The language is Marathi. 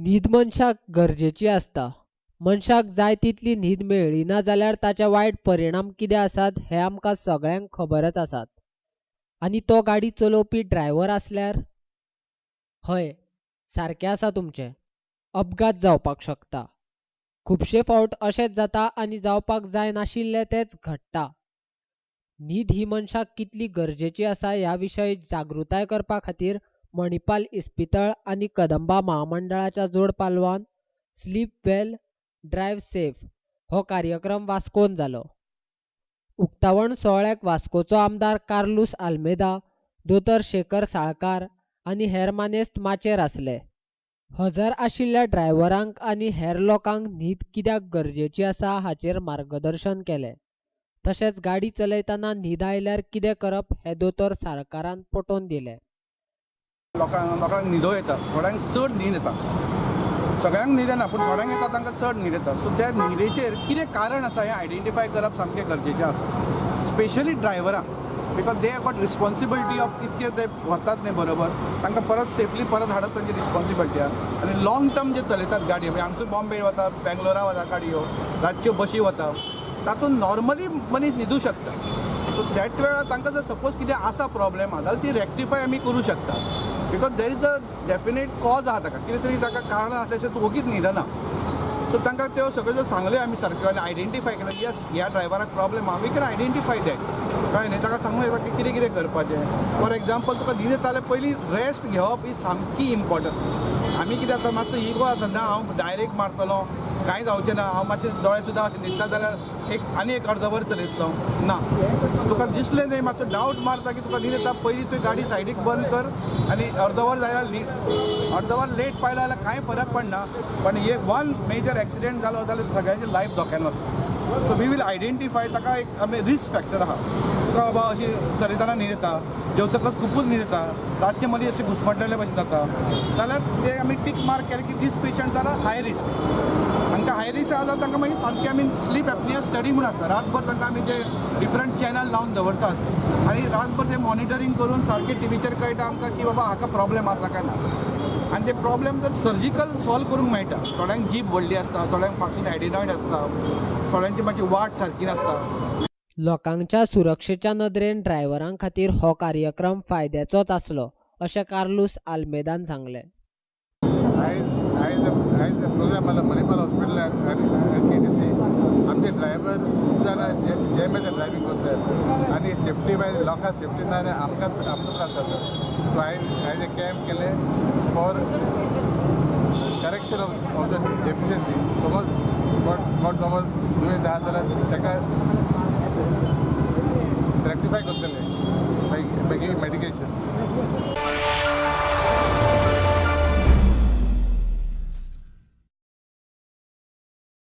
न्हीद मनशाक गरजेची असता. मनशाक जाय तितली न्हीद मेळ्ळी ना जाल्यार ताचे वायट परिणाम कितें आसात हें आमकां सगळ्यांक खबरच आसात. आनी तो गाडी चलोवपी ड्रायव्हर आसल्यार हय, सारकें आसा तुमचें. अपघात जावपाक शकता. खुबशे फावट अशेंच जाता आनी जावपाक जाय नाशिल्लें तेंच घडटा. न्हीद ही मनशाक कितली गरजेची आसा ह्या विशयी जागृताय करपा खातीर मणिपाल इस्पितळ आनी कदंबा महामंडळाच्या जोड पालवान स्लीप वेल ड्रायव्ह सेफ हो कार्यक्रम वास्कोन जालो. उक्तावण सोहळ्याक वास्कोचो आमदार कार्लूस आल्मेदा, दोतोर शेखर साळकार आनी हेर मानेस्त माचयेर आसले. हजर आशिल्ल्या ड्रायव्हरांक आनी हेर लोकांक न्हीद कित्याक गरजेची आसा हाचेर मार्गदर्शन केलें. तशेंच गाडी चलयतना न्हीद आयल्यार कितें करप हें दोतोर साळकारान पटोवन दिलें. लोकांक न्हिदो येता, थोड्यांक चड न्हीद येता. सगळ्यांक न्हीद येना पूण थोड्यांक येता तांकां चड न्हीद येता. सो त्या न्हिदेचेर कितें कारण आसा हें आयडेंटिफाय करप सामकें गरजेचें आसा. स्पेशली ड्रायव्हरांक, because they got responsibility of कितके ते व्हरतात न्ही बरोबर, तांकां परत सेफली परत हाडप तांची रिस्पॉन्सिबिलिटी आसा. आनी लाँग टर्म जे चलयतात गाडयो, हांगसून बॉम्बे वता, बेंगलोरा वता गाडयो, रातच्यो बशी वता, तातूंत नॉर्मली मनीस न्हिदूं शकता. सो दॅट वेळार तांकां जर सपोज कितें आसा प्रॉब्लेम आसा जाल्यार ती रेक्टिफाय आमी करूं शकता. Because there is a definite cause आहा ताका, कितें तरी ताका कारण आसल्याशिवाय तूं ओगीच न्हिदना. सो तांकां त्यो सगळ्यो जर सांगल्यो आमी सारक्यो आनी आयडेंटिफाय केलें यस ह्या ड्रायव्हराक प्रॉब्लेम आहा, वी कॅन आयडेंटिफाय दॅट. कळ्ळें न्ही, ताका सांगूं येता की कितें कितें करपाचें. फॉर एग्जाम्पल तुका न्हीद येता जाल्यार पयलीं रेस्ट घेवप ही सामकी इम्पॉर्टंट. आमी कितें जाता मातसो इगो जाता, ना हांव डायरेक्ट मारतलो, कांय जावचें ना, हांव मातशे दोळे सुद्दां अशें न्हिदता जाल्यार आनी एक अर्द वर चलयतलो. ना, तुका दिसलें न्ही मातसो डावट मारता की तुका न्हीद येता, पयलीं तुवें गाडी सायडीक बंद कर आनी अर्द वर जाल्यार न्हीद. अर्द वर लेट पायलो जाल्यार कांय फरक पडना, पण हे वन मेजर एक्सिडेंट जालो जाल्यार सगळ्यांची लायफ धोक्यान वता. सो वी वील आयडेंटिफाय ताका एक आमी रिस्क फॅक्टर आहा. तुका बाबा अशी चलयतना न्हीद येता, जेवतकच खुबूच न्हीद येता, रातचे मदीं अशें घुसमटलेले भशेन जाता, जाल्यार ते आमी टीक मार्क केलें की दीस पेशंट्स आर हाय रिस्क. तांकां हाय रिस्क आसा जाल्यार तांकां मागीर सामकें आमी स्लीप एपनिया स्टडी म्हूण आसता, रातभर तांकां आमी ते डिफरंट चॅनल लावन दवरतात आनी रातभर ते मॉनिटरींग करून सारकें टीव्हीचेर कळटा आमकां की बाबा हाका प्रॉब्लेम आसा काय ना. आनी ते प्रॉब्लेम जर सर्जिकल सॉल्व करूंक मेळटा. थोड्यांक जीब व्हडली आसता, थोड्यांक फाटीन एडिनॉयड आसता, थोड्यांची मातशी वाट सारकी नासता. लोकांच्या सुरक्षेच्या नदरेन ड्रायव्हरां खातीर हो कार्यक्रम फायद्याचोच आसलो अशें कार्लूस आल्मेदान सांगलें. आयज प्रोग्राम आला मणिपाल हॉस्पिटल आनी CTC आमचे ड्रायव्हर जाणां जे ड्रायव्हिंग करतात आनी सेफ्टी वायज लोकांक सेफ्टी ना आमकां त्रास जाता. सो आयज एक कॅम्प केले for correction of the deficiency. समज कोण समज दुयेंत आहा जाल्यार ताका रेक्टिफाय करतले मागीर मेडिकेशन.